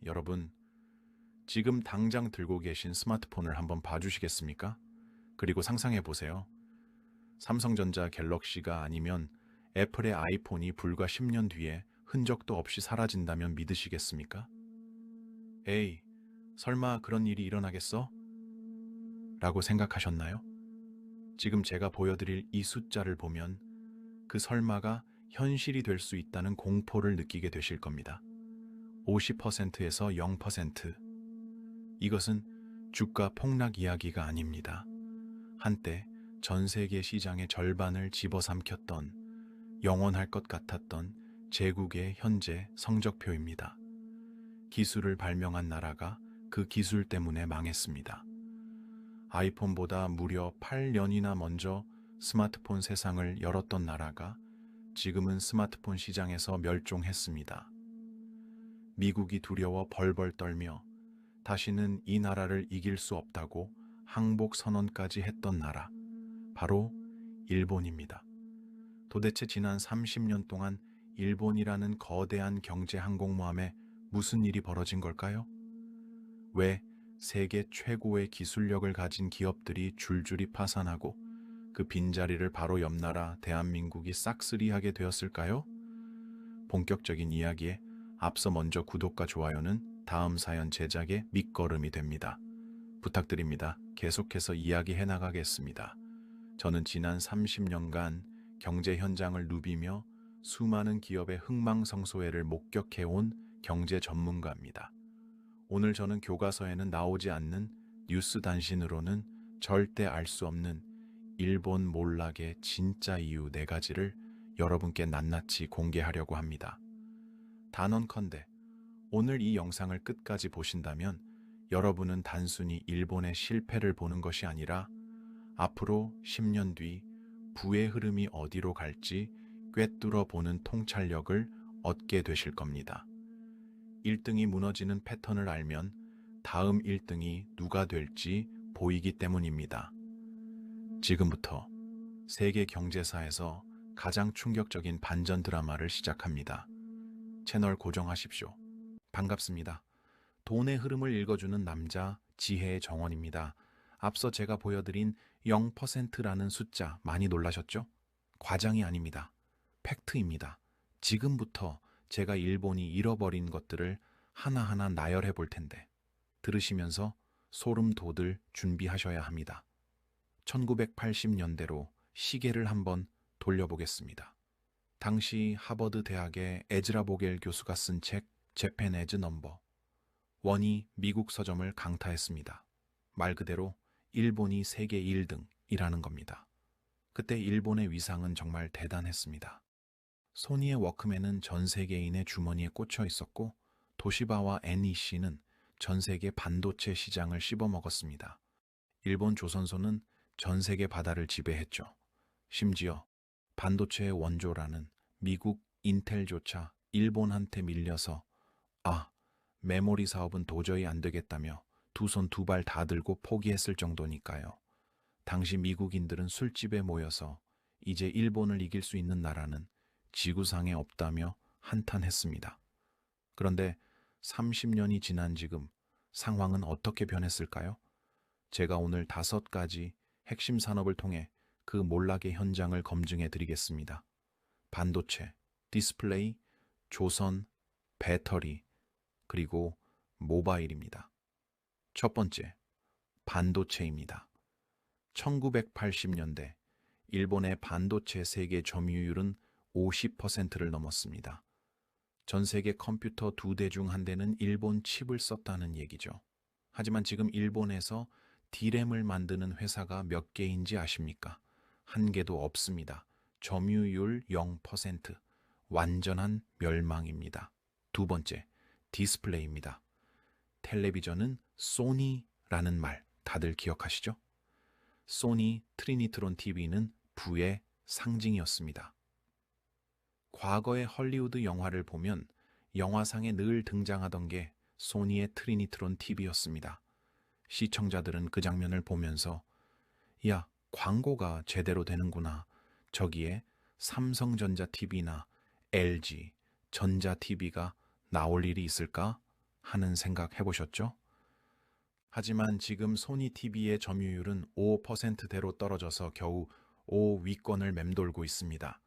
여러분, 지금 당장 들고 계신 스마트폰을 한번 봐주시겠습니까? 그리고 상상해 보세요. 삼성전자 갤럭시가 아니면 애플의 아이폰이 불과 10년 뒤에 흔적도 없이 사라진다면 믿으시겠습니까? 에이, 설마 그런 일이 일어나겠어? 라고 생각하셨나요? 지금 제가 보여드릴 이 숫자를 보면 그 설마가 현실이 될 수 있다는 공포를 느끼게 되실 겁니다. 50%에서 0%. 이것은 주가 폭락 이야기가 아닙니다. 한때 전 세계 시장의 절반을 집어삼켰던, 영원할 것 같았던 제국의 현재 성적표입니다. 기술을 발명한 나라가 그 기술 때문에 망했습니다. 아이폰보다 무려 8년이나 먼저 스마트폰 세상을 열었던 나라가 지금은 스마트폰 시장에서 멸종했습니다. 미국이 두려워 벌벌 떨며 다시는 이 나라를 이길 수 없다고 항복 선언까지 했던 나라, 바로 일본입니다. 도대체 지난 30년 동안 일본이라는 거대한 경제 항공모함에 무슨 일이 벌어진 걸까요? 왜 세계 최고의 기술력을 가진 기업들이 줄줄이 파산하고 그 빈자리를 바로 옆 나라 대한민국이 싹쓸이하게 되었을까요? 본격적인 이야기에 앞서 먼저 구독과 좋아요는 다음 사연 제작의 밑거름이 됩니다. 부탁드립니다. 계속해서 이야기해 나가겠습니다. 저는 지난 30년간 경제 현장을 누비며 수많은 기업의 흥망성쇠를 목격해온 경제 전문가입니다. 오늘 저는 교과서에는 나오지 않는 뉴스 단신으로는 절대 알 수 없는 일본 몰락의 진짜 이유 4가지를 여러분께 낱낱이 공개하려고 합니다. 단언컨대 오늘 이 영상을 끝까지 보신다면 여러분은 단순히 일본의 실패를 보는 것이 아니라 앞으로 10년 뒤 부의 흐름이 어디로 갈지 꿰뚫어 보는 통찰력을 얻게 되실 겁니다. 1등이 무너지는 패턴을 알면 다음 1등이 누가 될지 보이기 때문입니다. 지금부터 세계 경제사에서 가장 충격적인 반전 드라마를 시작합니다. 채널 고정하십시오. 반갑습니다. 돈의 흐름을 읽어주는 남자, 지혜의 정원입니다. 앞서 제가 보여드린 0%라는 숫자 많이 놀라셨죠? 과장이 아닙니다. 팩트입니다. 지금부터 제가 일본이 잃어버린 것들을 하나하나 나열해 볼 텐데 들으시면서 소름 돋을 준비하셔야 합니다. 1980년대로 시계를 한번 돌려보겠습니다. 당시 하버드 대학의 에즈라 보겔 교수가 쓴 책 재팬 에즈 넘버 원이 미국 서점을 강타했습니다. 말 그대로 일본이 세계 1등이라는 겁니다. 그때 일본의 위상은 정말 대단했습니다. 소니의 워크맨은 전 세계인의 주머니에 꽂혀 있었고 도시바와 NEC는 전 세계 반도체 시장을 씹어먹었습니다. 일본 조선소는 전 세계 바다를 지배했죠. 심지어 반도체의 원조라는 미국 인텔조차 일본한테 밀려서 메모리 사업은 도저히 안 되겠다며 두 손 두 발 다 들고 포기했을 정도니까요. 당시 미국인들은 술집에 모여서 이제 일본을 이길 수 있는 나라는 지구상에 없다며 한탄했습니다. 그런데 30년이 지난 지금 상황은 어떻게 변했을까요? 제가 오늘 5가지 핵심 산업을 통해 그 몰락의 현장을 검증해 드리겠습니다. 반도체, 디스플레이, 조선, 배터리, 그리고 모바일입니다. 첫 번째, 반도체입니다. 1980년대 일본의 반도체 세계 점유율은 50%를 넘었습니다. 전 세계 컴퓨터 2대 중 1대는 일본 칩을 썼다는 얘기죠. 하지만 지금 일본에서 D램을 만드는 회사가 몇 개인지 아십니까? 한 개도 없습니다. 점유율 0%. 완전한 멸망입니다. 두 번째, 디스플레이입니다. 텔레비전은 소니라는 말 다들 기억하시죠? 소니 트리니트론 TV는 부의 상징이었습니다. 과거의 헐리우드 영화를 보면 영화상에 늘 등장하던 게 소니의 트리니트론 TV였습니다. 시청자들은 그 장면을 보면서 야, 광고가 제대로 되는구나. 저기에 삼성전자 TV나 LG, 전자 TV가 나올 일이 있을까? 하는 생각 해보셨죠? 하지만 지금 소니 TV의 점유율은 5%대로 떨어져서 겨우 5위권을 맴돌고 있습니다.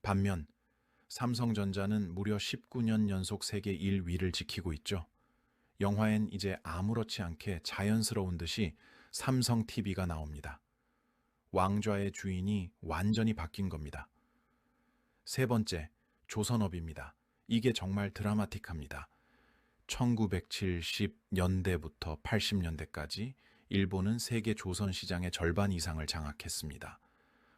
반면 삼성전자는 무려 19년 연속 세계 1위를 지키고 있죠. 영화엔 이제 아무렇지 않게 자연스러운 듯이 삼성 TV가 나옵니다. 왕좌의 주인이 완전히 바뀐 겁니다. 세 번째, 조선업입니다. 이게 정말 드라마틱합니다. 1970년대부터 80년대까지 일본은 세계 조선 시장의 절반 이상을 장악했습니다.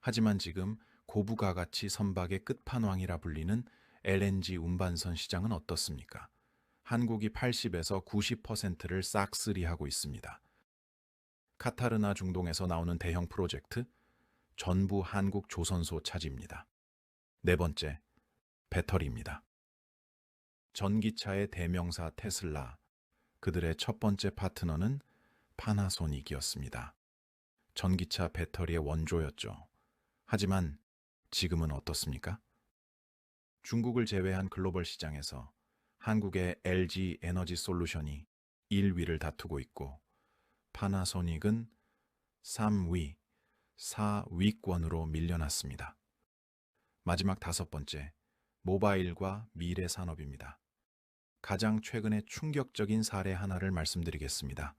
하지만 지금 고부가가치 선박의 끝판왕이라 불리는 LNG 운반선 시장은 어떻습니까? 한국이 80에서 90%를 싹쓸이하고 있습니다. 카타르나 중동에서 나오는 대형 프로젝트, 전부 한국 조선소 차지입니다. 네 번째, 배터리입니다. 전기차의 대명사 테슬라, 그들의 첫 번째 파트너는 파나소닉이었습니다. 전기차 배터리의 원조였죠. 하지만 지금은 어떻습니까? 중국을 제외한 글로벌 시장에서 한국의 LG 에너지 솔루션이 1위를 다투고 있고 파나소닉은 3위, 4위권으로 밀려났습니다. 마지막 다섯 번째, 모바일과 미래 산업입니다. 가장 최근의 충격적인 사례 하나를 말씀드리겠습니다.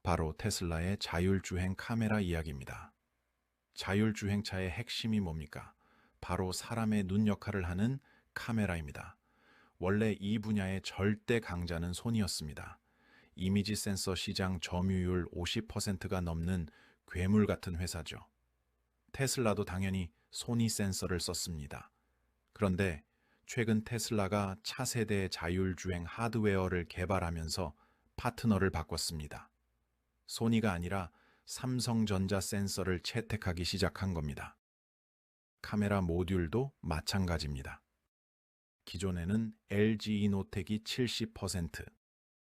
바로 테슬라의 자율주행 카메라 이야기입니다. 자율주행차의 핵심이 뭡니까? 바로 사람의 눈 역할을 하는 카메라입니다. 원래 이 분야의 절대 강자는 소니였습니다. 이미지 센서 시장 점유율 50%가 넘는 괴물 같은 회사죠. 테슬라도 당연히 소니 센서를 썼습니다. 그런데 최근 테슬라가 차세대 자율주행 하드웨어를 개발하면서 파트너를 바꿨습니다. 소니가 아니라 삼성전자 센서를 채택하기 시작한 겁니다. 카메라 모듈도 마찬가지입니다. 기존에는 LG 이노텍이 70%,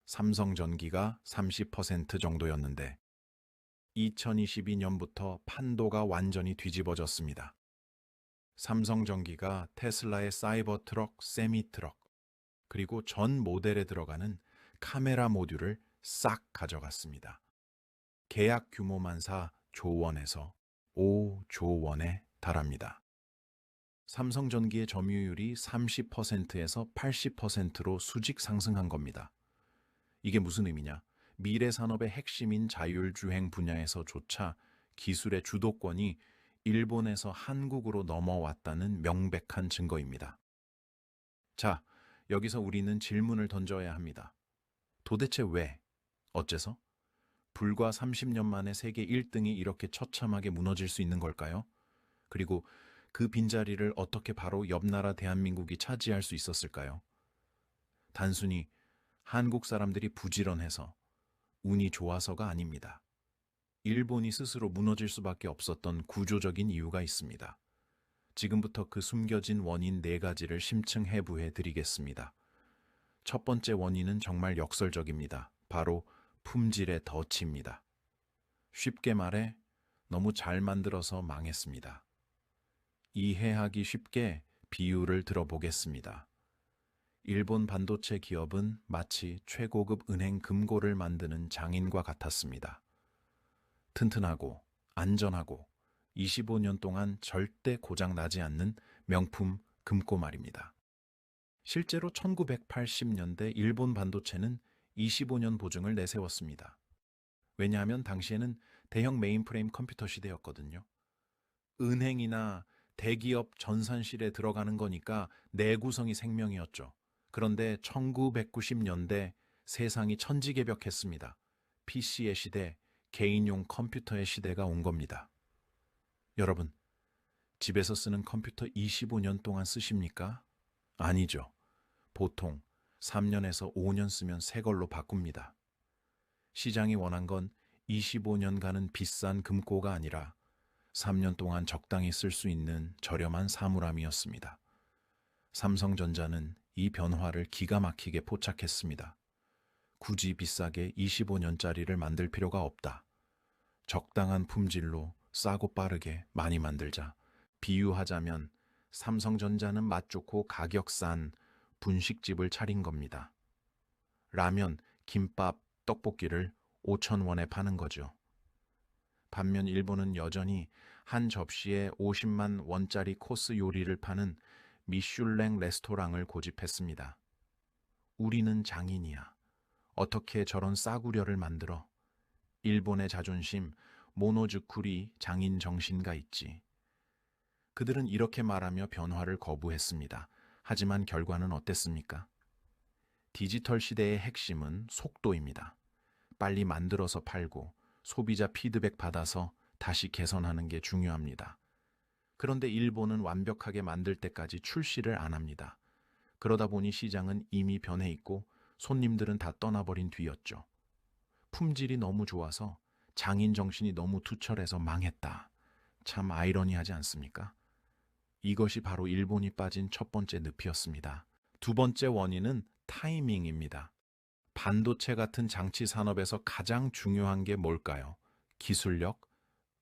삼성전기가 30% 정도였는데 2022년부터 판도가 완전히 뒤집어졌습니다. 삼성전기가 테슬라의 사이버 트럭, 세미 트럭, 그리고 전 모델에 들어가는 카메라 모듈을 싹 가져갔습니다. 계약 규모만 4조 원에서 5조 원에 달합니다. 삼성전기의 점유율이 30%에서 80%로 수직 상승한 겁니다. 이게 무슨 의미냐? 미래 산업의 핵심인 자율주행 분야에서조차 기술의 주도권이 일본에서 한국으로 넘어왔다는 명백한 증거입니다. 자, 여기서 우리는 질문을 던져야 합니다. 도대체 왜? 어째서? 불과 30년 만에 세계 1등이 이렇게 처참하게 무너질 수 있는 걸까요? 그리고 그 빈자리를 어떻게 바로 옆 나라 대한민국이 차지할 수 있었을까요? 단순히 한국 사람들이 부지런해서, 운이 좋아서가 아닙니다. 일본이 스스로 무너질 수밖에 없었던 구조적인 이유가 있습니다. 지금부터 그 숨겨진 원인 4가지를 심층해부해 드리겠습니다. 첫 번째 원인은 정말 역설적입니다. 바로 품질의 덫입니다. 쉽게 말해 너무 잘 만들어서 망했습니다. 이해하기 쉽게 비유를 들어보겠습니다. 일본 반도체 기업은 마치 최고급 은행 금고를 만드는 장인과 같았습니다. 튼튼하고 안전하고 25년 동안 절대 고장 나지 않는 명품 금고 말입니다. 실제로 1980년대 일본 반도체는 25년 보증을 내세웠습니다. 왜냐하면 당시에는 대형 메인프레임 컴퓨터 시대였거든요. 은행이나 대기업 전산실에 들어가는 거니까 내구성이 생명이었죠. 그런데 1990년대 세상이 천지개벽했습니다. PC의 시대, 개인용 컴퓨터의 시대가 온 겁니다. 여러분, 집에서 쓰는 컴퓨터 25년 동안 쓰십니까? 아니죠. 보통 3년에서 5년 쓰면 새 걸로 바꿉니다. 시장이 원한 건 25년간은 비싼 금고가 아니라 3년 동안 적당히 쓸 수 있는 저렴한 사물함이었습니다. 삼성전자는 이 변화를 기가 막히게 포착했습니다. 굳이 비싸게 25년짜리를 만들 필요가 없다. 적당한 품질로 싸고 빠르게 많이 만들자. 비유하자면 삼성전자는 맛 좋고 가격 싼 분식집을 차린 겁니다. 라면, 김밥, 떡볶이를 5,000원에 파는 거죠. 반면 일본은 여전히 한 접시에 50만 원짜리 코스 요리를 파는 미슐랭 레스토랑을 고집했습니다. 우리는 장인이야. 어떻게 저런 싸구려를 만들어? 일본의 자존심, 모노즈쿠리 장인 정신가 있지. 그들은 이렇게 말하며 변화를 거부했습니다. 하지만 결과는 어땠습니까? 디지털 시대의 핵심은 속도입니다. 빨리 만들어서 팔고 소비자 피드백 받아서 다시 개선하는 게 중요합니다. 그런데 일본은 완벽하게 만들 때까지 출시를 안 합니다. 그러다 보니 시장은 이미 변해 있고 손님들은 다 떠나버린 뒤였죠. 품질이 너무 좋아서 장인 정신이 너무 투철해서 망했다. 참 아이러니하지 않습니까? 이것이 바로 일본이 빠진 첫 번째 늪이었습니다. 두 번째 원인은 타이밍입니다. 반도체 같은 장치 산업에서 가장 중요한 게 뭘까요? 기술력?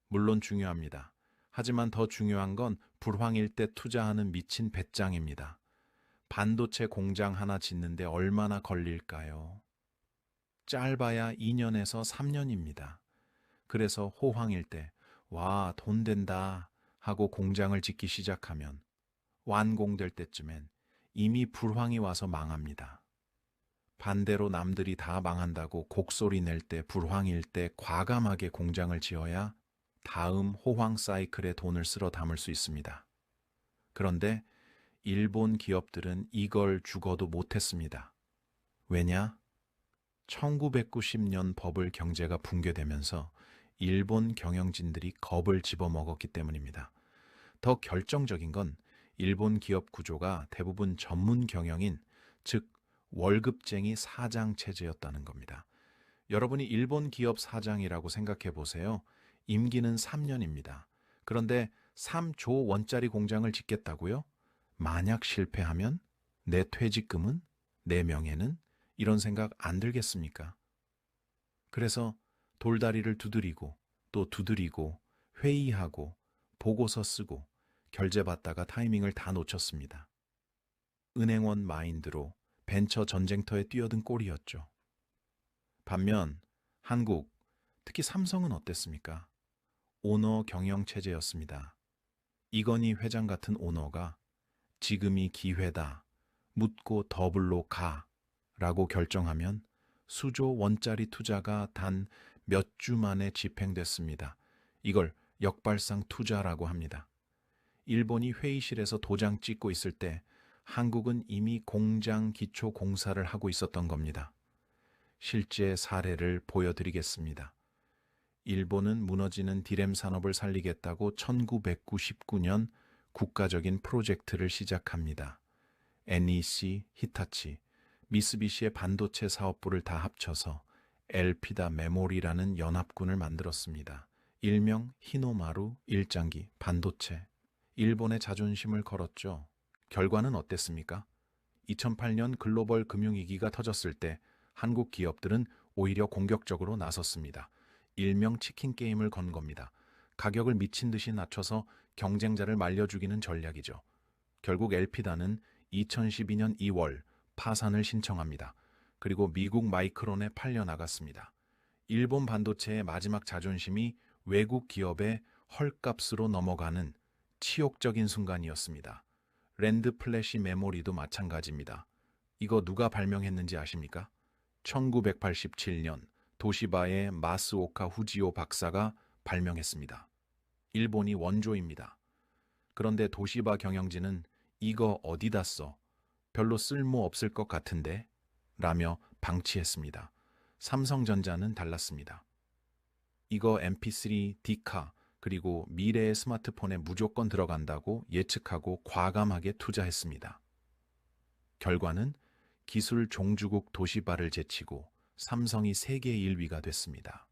물론 중요합니다. 하지만 더 중요한 건 불황일 때 투자하는 미친 배짱입니다. 반도체 공장 하나 짓는데 얼마나 걸릴까요? 짧아야 2년에서 3년입니다. 그래서 호황일 때, 와, 돈 된다 하고 공장을 짓기 시작하면 완공될 때쯤엔 이미 불황이 와서 망합니다. 반대로 남들이 다 망한다고 곡소리 낼 때 불황일 때 과감하게 공장을 지어야 다음 호황 사이클에 돈을 쓸어 담을 수 있습니다. 그런데 일본 기업들은 이걸 죽어도 못했습니다. 왜냐? 1990년 버블 경제가 붕괴되면서 일본 경영진들이 겁을 집어먹었기 때문입니다. 더 결정적인 건 일본 기업 구조가 대부분 전문 경영인, 즉 월급쟁이 사장 체제였다는 겁니다. 여러분이 일본 기업 사장이라고 생각해 보세요. 임기는 3년입니다. 그런데 3조 원짜리 공장을 짓겠다고요? 만약 실패하면 내 퇴직금은? 내 명예는? 이런 생각 안 들겠습니까? 그래서 돌다리를 두드리고 또 두드리고 회의하고 보고서 쓰고 결제받다가 타이밍을 다 놓쳤습니다. 은행원 마인드로 벤처 전쟁터에 뛰어든 꼴이었죠. 반면 한국, 특히 삼성은 어땠습니까? 오너 경영 체제였습니다. 이건희 회장 같은 오너가 지금이 기회다, 묻고 더블로 가 라고 결정하면 수조 원짜리 투자가 단 몇 주 만에 집행됐습니다. 이걸 역발상 투자라고 합니다. 일본이 회의실에서 도장 찍고 있을 때 한국은 이미 공장 기초 공사를 하고 있었던 겁니다. 실제 사례를 보여드리겠습니다. 일본은 무너지는 디램 산업을 살리겠다고 1999년 국가적인 프로젝트를 시작합니다. NEC, 히타치, 미쓰비시의 반도체 사업부를 다 합쳐서 엘피다 메모리라는 연합군을 만들었습니다. 일명 히노마루 1장기 반도체. 일본의 자존심을 걸었죠. 결과는 어땠습니까? 2008년 글로벌 금융위기가 터졌을 때 한국 기업들은 오히려 공격적으로 나섰습니다. 일명 치킨 게임을 건 겁니다. 가격을 미친 듯이 낮춰서 경쟁자를 말려 죽이는 전략이죠. 결국 엘피다는 2012년 2월 파산을 신청합니다. 그리고 미국 마이크론에 팔려나갔습니다. 일본 반도체의 마지막 자존심이 외국 기업의 헐값으로 넘어가는 치욕적인 순간이었습니다. 랜드 플래시 메모리도 마찬가지입니다. 이거 누가 발명했는지 아십니까? 1987년 도시바의 마스오카 후지오 박사가 발명했습니다. 일본이 원조입니다. 그런데 도시바 경영진은 이거 어디다 써? 별로 쓸모 없을 것 같은데? 라며 방치했습니다. 삼성전자는 달랐습니다. 이거 MP3, 디카, 그리고 미래의 스마트폰에 무조건 들어간다고 예측하고 과감하게 투자했습니다. 결과는 기술 종주국 도시바를 제치고 삼성이 세계 1위가 됐습니다.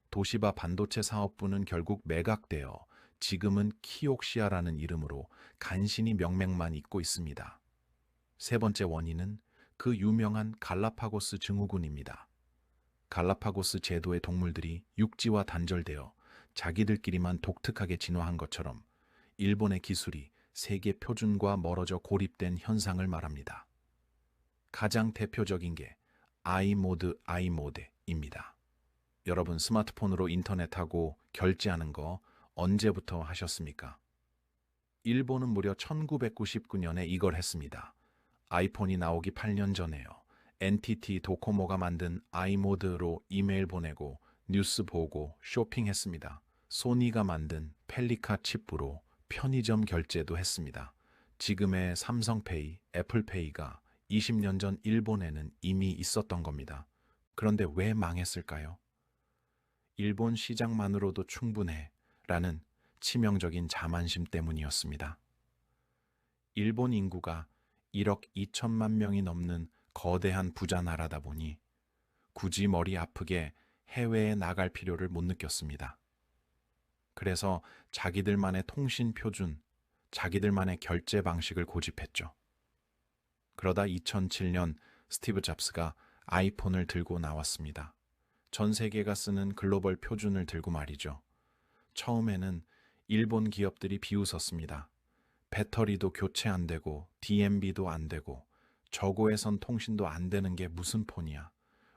도시바 반도체 사업부는 결국 매각되어 지금은 키옥시아라는 이름으로 간신히 명맥만 잇고 있습니다. 세 번째 원인은 그 유명한 갈라파고스 증후군입니다. 갈라파고스 제도의 동물들이 육지와 단절되어 자기들끼리만 독특하게 진화한 것처럼 일본의 기술이 세계 표준과 멀어져 고립된 현상을 말합니다. 가장 대표적인 게 iMode입니다. 여러분 스마트폰으로 인터넷하고 결제하는 거 언제부터 하셨습니까? 일본은 무려 1999년에 이걸 했습니다. 아이폰이 나오기 8년 전에요. NTT 도코모가 만든 iMode로 이메일 보내고 뉴스 보고 쇼핑했습니다. 소니가 만든 펠리카 칩으로 편의점 결제도 했습니다. 지금의 삼성페이, 애플페이가 20년 전 일본에는 이미 있었던 겁니다. 그런데 왜 망했을까요? 일본 시장만으로도 충분해 라는 치명적인 자만심 때문이었습니다. 일본 인구가 1억 2천만 명이 넘는 거대한 부자 나라다 보니 굳이 머리 아프게 해외에 나갈 필요를 못 느꼈습니다. 그래서 자기들만의 통신 표준, 자기들만의 결제 방식을 고집했죠. 그러다 2007년 스티브 잡스가 아이폰을 들고 나왔습니다. 전 세계가 쓰는 글로벌 표준을 들고 말이죠. 처음에는 일본 기업들이 비웃었습니다. 배터리도 교체 안 되고 DMB도 안 되고 저고해선 통신도 안 되는 게 무슨 폰이야.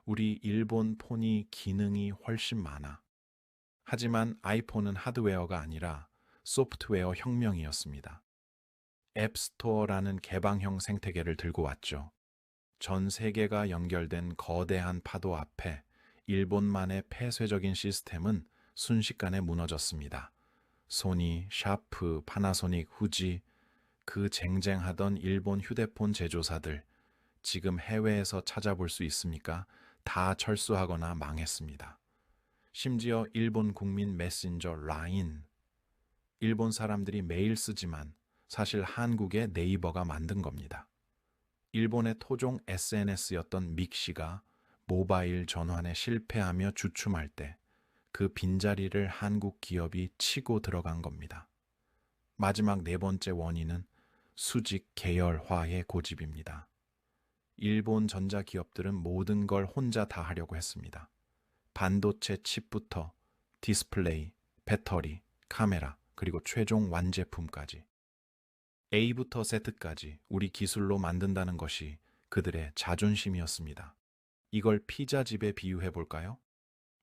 우리 일본 폰이 기능이 훨씬 많아. 하지만 아이폰은 하드웨어가 아니라 소프트웨어 혁명이었습니다. 앱스토어라는 개방형 생태계를 들고 왔죠. 전 세계가 연결된 거대한 파도 앞에 일본만의 폐쇄적인 시스템은 순식간에 무너졌습니다. 소니, 샤프, 파나소닉, 후지, 그 쟁쟁하던 일본 휴대폰 제조사들, 지금 해외에서 찾아볼 수 있습니까? 다 철수하거나 망했습니다. 심지어 일본 국민 메신저 라인, 일본 사람들이 매일 쓰지만 사실 한국의 네이버가 만든 겁니다. 일본의 토종 SNS였던 믹시가 모바일 전환에 실패하며 주춤할 때 그 빈자리를 한국 기업이 치고 들어간 겁니다. 마지막 네 번째 원인은 수직 계열화의 고집입니다. 일본 전자기업들은 모든 걸 혼자 다 하려고 했습니다. 반도체 칩부터 디스플레이, 배터리, 카메라, 그리고 최종 완제품까지. A부터 Z까지 우리 기술로 만든다는 것이 그들의 자존심이었습니다. 이걸 피자집에 비유해 볼까요?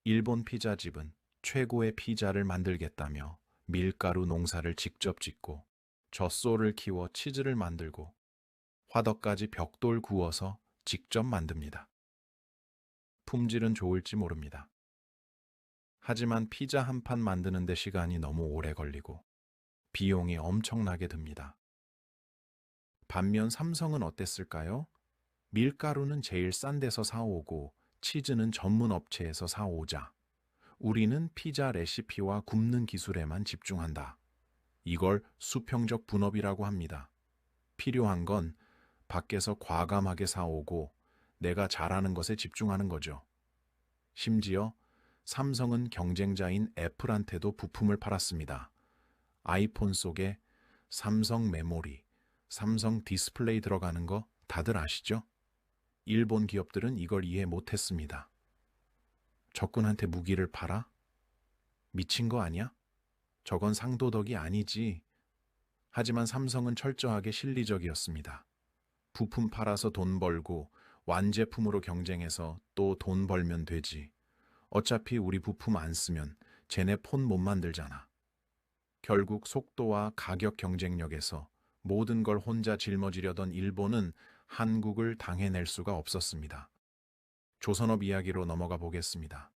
일본 피자집은 최고의 피자를 만들겠다며 밀가루 농사를 직접 짓고 젖소를 키워 치즈를 만들고 화덕까지 벽돌 구워서 직접 만듭니다. 품질은 좋을지 모릅니다. 하지만 피자 한 판 만드는 데 시간이 너무 오래 걸리고 비용이 엄청나게 듭니다. 반면 삼성은 어땠을까요? 밀가루는 제일 싼 데서 사오고 치즈는 전문 업체에서 사오자. 우리는 피자 레시피와 굽는 기술에만 집중한다. 이걸 수평적 분업이라고 합니다. 필요한 건 밖에서 과감하게 사오고 내가 잘하는 것에 집중하는 거죠. 심지어 삼성은 경쟁자인 애플한테도 부품을 팔았습니다. 아이폰 속에 삼성 메모리, 삼성 디스플레이 들어가는 거 다들 아시죠? 일본 기업들은 이걸 이해 못했습니다. 적군한테 무기를 팔아? 미친 거 아니야? 저건 상도덕이 아니지. 하지만 삼성은 철저하게 실리적이었습니다. 부품 팔아서 돈 벌고 완제품으로 경쟁해서 또 돈 벌면 되지. 어차피 우리 부품 안 쓰면 쟤네 폰 못 만들잖아. 결국 속도와 가격 경쟁력에서 모든 걸 혼자 짊어지려던 일본은 한국을 당해낼 수가 없었습니다. 조선업 이야기로 넘어가 보겠습니다.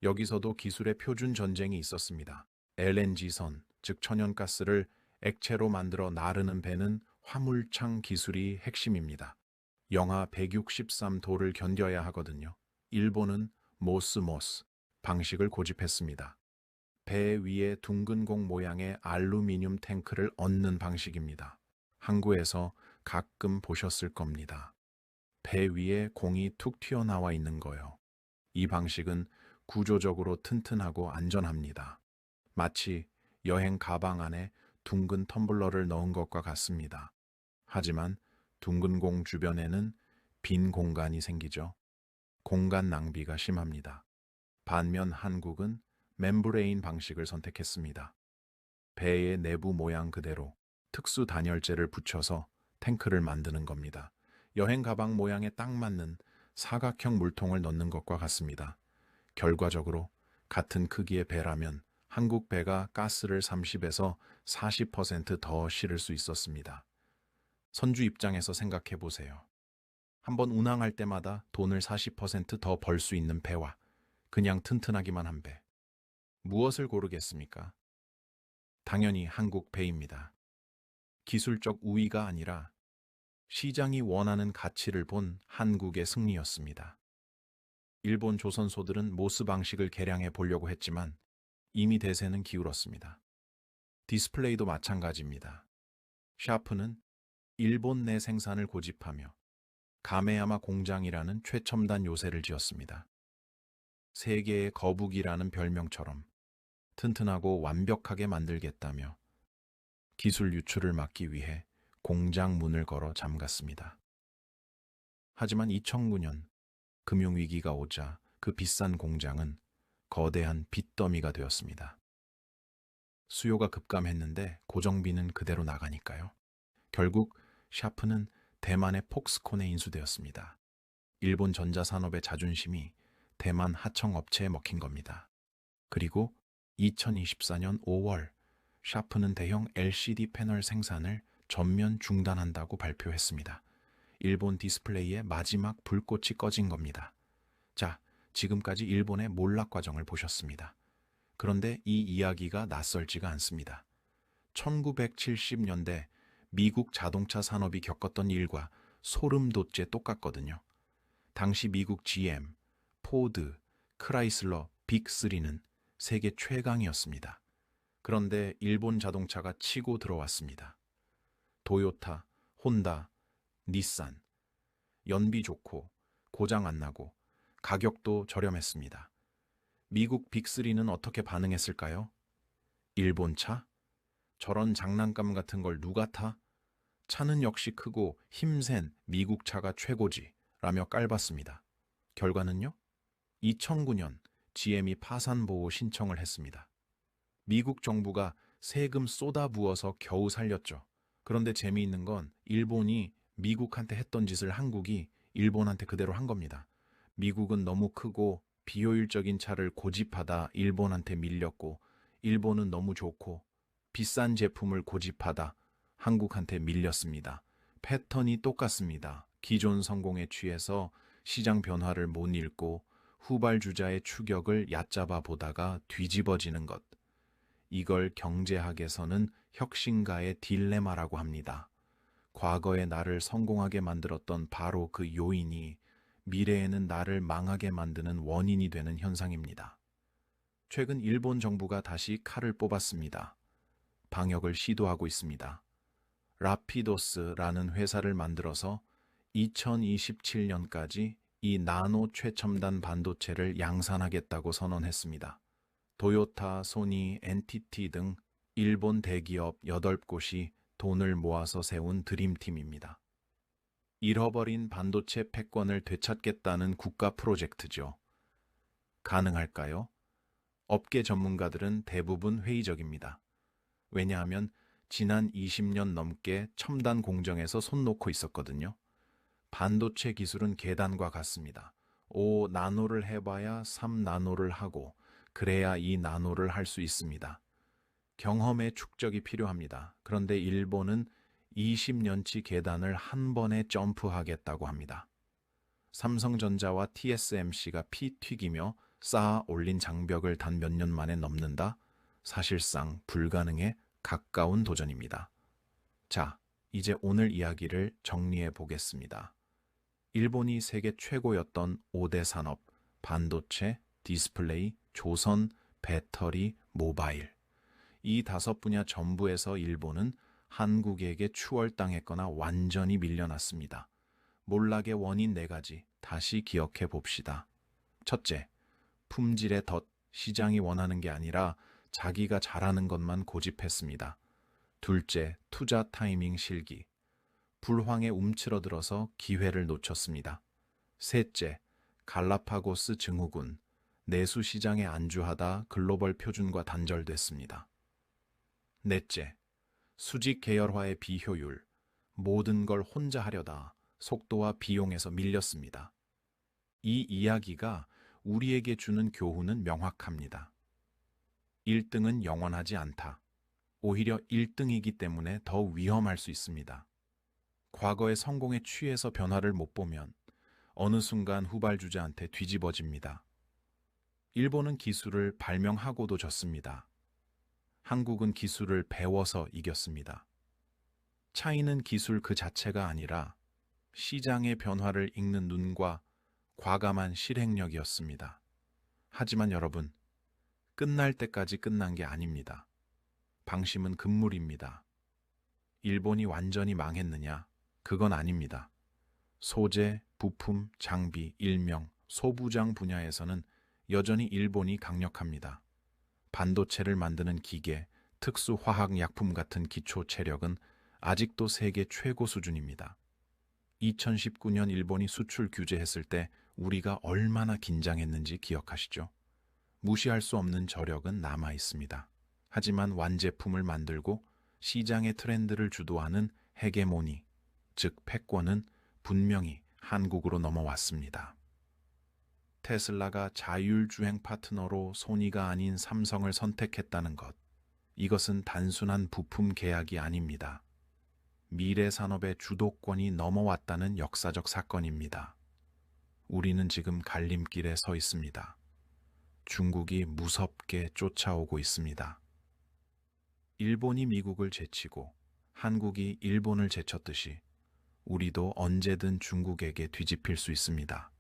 여기서도 기술의 표준 전쟁이 있었습니다. LNG선, 즉 천연가스를 액체로 만들어 나르는 배는 화물창 기술이 핵심입니다. 영하 163도를 견뎌야 하거든요. 일본은 모스모스 방식을 고집했습니다. 배 위에 둥근 공 모양의 알루미늄 탱크를 얹는 방식입니다. 항구에서 가끔 보셨을 겁니다. 배 위에 공이 툭 튀어나와 있는 거요. 이 방식은 구조적으로 튼튼하고 안전합니다. 마치 여행 가방 안에 둥근 텀블러를 넣은 것과 같습니다. 하지만 둥근 공 주변에는 빈 공간이 생기죠. 공간 낭비가 심합니다. 반면 한국은 멤브레인 방식을 선택했습니다. 배의 내부 모양 그대로 특수 단열재를 붙여서 탱크를 만드는 겁니다. 여행 가방 모양에 딱 맞는 사각형 물통을 넣는 것과 같습니다. 결과적으로 같은 크기의 배라면 한국 배가 가스를 30에서 40%더 실을 수 있었습니다. 선주 입장에서 생각해 보세요. 한번 운항할 때마다 돈을 40%더 벌 수 있는 배와 그냥 튼튼하기만 한 배. 무엇을 고르겠습니까? 당연히 한국 배입니다. 기술적 우위가 아니라 시장이 원하는 가치를 본 한국의 승리였습니다. 일본 조선소들은 모스 방식을 개량해 보려고 했지만 이미 대세는 기울었습니다. 디스플레이도 마찬가지입니다. 샤프는 일본 내 생산을 고집하며 가메야마 공장이라는 최첨단 요새를 지었습니다. 세계의 거북이라는 별명처럼 튼튼하고 완벽하게 만들겠다며 기술 유출을 막기 위해 공장 문을 걸어 잠갔습니다. 하지만 2009년 금융위기가 오자 그 비싼 공장은 거대한 빚더미가 되었습니다. 수요가 급감했는데 고정비는 그대로 나가니까요. 결국 샤프는 대만의 폭스콘에 인수되었습니다. 일본 전자산업의 자존심이 대만 하청업체에 먹힌 겁니다. 그리고 2024년 5월 샤프는 대형 LCD 패널 생산을 전면 중단한다고 발표했습니다. 일본 디스플레이의 마지막 불꽃이 꺼진 겁니다. 자, 지금까지 일본의 몰락 과정을 보셨습니다. 그런데 이 이야기가 낯설지가 않습니다. 1970년대 미국 자동차 산업이 겪었던 일과 소름 돋게 똑같거든요. 당시 미국 GM, 포드, 크라이슬러, 빅3는 세계 최강이었습니다. 그런데 일본 자동차가 치고 들어왔습니다. 도요타, 혼다, 닛산, 연비 좋고 고장 안 나고 가격도 저렴했습니다. 미국 빅3는 어떻게 반응했을까요? 일본 차? 저런 장난감 같은 걸 누가 타? 차는 역시 크고 힘센 미국 차가 최고지 라며 깔봤습니다. 결과는요? 2009년 GM이 파산보호 신청을 했습니다. 미국 정부가 세금 쏟아부어서 겨우 살렸죠. 그런데 재미있는 건 일본이 미국한테 했던 짓을 한국이 일본한테 그대로 한 겁니다. 미국은 너무 크고 비효율적인 차를 고집하다 일본한테 밀렸고, 일본은 너무 좋고 비싼 제품을 고집하다 한국한테 밀렸습니다. 패턴이 똑같습니다. 기존 성공에 취해서 시장 변화를 못 읽고 후발주자의 추격을 얕잡아 보다가 뒤집어지는 것. 이걸 경제학에서는 혁신가의 딜레마라고 합니다. 과거에 나를 성공하게 만들었던 바로 그 요인이 미래에는 나를 망하게 만드는 원인이 되는 현상입니다. 최근 일본 정부가 다시 칼을 뽑았습니다. 방역을 시도하고 있습니다. 라피도스라는 회사를 만들어서 2027년까지 이 나노 최첨단 반도체를 양산하겠다고 선언했습니다. 도요타, 소니, NTT 등 일본 대기업 8곳이 돈을 모아서 세운 드림팀입니다. 잃어버린 반도체 패권을 되찾겠다는 국가 프로젝트죠. 가능할까요? 업계 전문가들은 대부분 회의적입니다. 왜냐하면 지난 20년 넘게 첨단 공정에서 손 놓고 있었거든요. 반도체 기술은 계단과 같습니다. 5나노를 해봐야 3나노를 하고 그래야 2나노를 할 수 있습니다. 경험의 축적이 필요합니다. 그런데 일본은 20년치 계단을 한 번에 점프하겠다고 합니다. 삼성전자와 TSMC가 피 튀기며 쌓아 올린 장벽을 단 몇 년 만에 넘는다? 사실상 불가능에 가까운 도전입니다. 자, 이제 오늘 이야기를 정리해 보겠습니다. 일본이 세계 최고였던 5대 산업, 반도체, 디스플레이, 조선, 배터리, 모바일. 이 5분야 전부에서 일본은 한국에게 추월당했거나 완전히 밀려났습니다. 몰락의 원인 4가지 다시 기억해 봅시다. 첫째, 품질의 덫, 시장이 원하는 게 아니라 자기가 잘하는 것만 고집했습니다. 둘째, 투자 타이밍 실기. 불황에 움츠러들어서 기회를 놓쳤습니다. 셋째, 갈라파고스 증후군. 내수 시장에 안주하다 글로벌 표준과 단절됐습니다. 넷째, 수직 계열화의 비효율. 모든 걸 혼자 하려다 속도와 비용에서 밀렸습니다. 이 이야기가 우리에게 주는 교훈은 명확합니다. 1등은 영원하지 않다. 오히려 1등이기 때문에 더 위험할 수 있습니다. 과거의 성공에 취해서 변화를 못 보면 어느 순간 후발주자한테 뒤집어집니다. 일본은 기술을 발명하고도 졌습니다. 한국은 기술을 배워서 이겼습니다. 차이는 기술 그 자체가 아니라 시장의 변화를 읽는 눈과 과감한 실행력이었습니다. 하지만 여러분, 끝날 때까지 끝난 게 아닙니다. 방심은 금물입니다. 일본이 완전히 망했느냐? 그건 아닙니다. 소재, 부품, 장비, 일명, 소부장 분야에서는 여전히 일본이 강력합니다. 반도체를 만드는 기계, 특수 화학 약품 같은 기초 체력은 아직도 세계 최고 수준입니다. 2019년 일본이 수출 규제했을 때 우리가 얼마나 긴장했는지 기억하시죠? 무시할 수 없는 저력은 남아 있습니다. 하지만 완제품을 만들고 시장의 트렌드를 주도하는 헤게모니, 즉 패권은 분명히 한국으로 넘어왔습니다. 테슬라가 자율주행 파트너로 소니가 아닌 삼성을 선택했다는 것, 이것은 단순한 부품 계약이 아닙니다. 미래 산업의 주도권이 넘어왔다는 역사적 사건입니다. 우리는 지금 갈림길에 서 있습니다. 중국이 무섭게 쫓아오고 있습니다. 일본이 미국을 제치고 한국이 일본을 제쳤듯이 우리도 언제든 중국에게 뒤집힐 수 있습니다.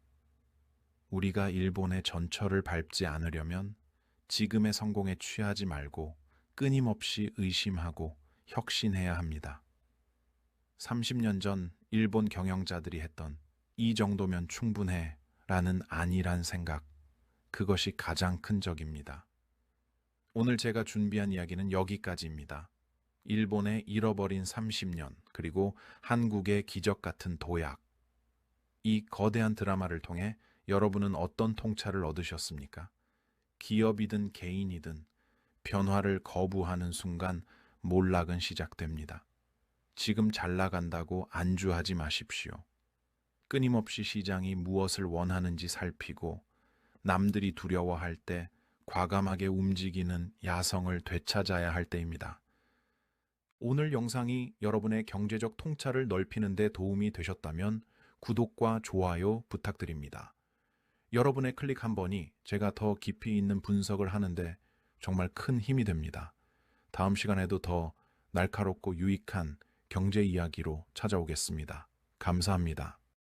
우리가 일본의 전철을 밟지 않으려면 지금의 성공에 취하지 말고 끊임없이 의심하고 혁신해야 합니다. 30년 전 일본 경영자들이 했던 이 정도면 충분해 라는 안일한 생각, 그것이 가장 큰 적입니다. 오늘 제가 준비한 이야기는 여기까지입니다. 일본의 잃어버린 30년, 그리고 한국의 기적 같은 도약. 이 거대한 드라마를 통해 여러분은 어떤 통찰을 얻으셨습니까? 기업이든 개인이든 변화를 거부하는 순간 몰락은 시작됩니다. 지금 잘 나간다고 안주하지 마십시오. 끊임없이 시장이 무엇을 원하는지 살피고 남들이 두려워할 때 과감하게 움직이는 야성을 되찾아야 할 때입니다. 오늘 영상이 여러분의 경제적 통찰을 넓히는 데 도움이 되셨다면 구독과 좋아요 부탁드립니다. 여러분의 클릭 한 번이 제가 더 깊이 있는 분석을 하는데 정말 큰 힘이 됩니다. 다음 시간에도 더 날카롭고 유익한 경제 이야기로 찾아오겠습니다. 감사합니다.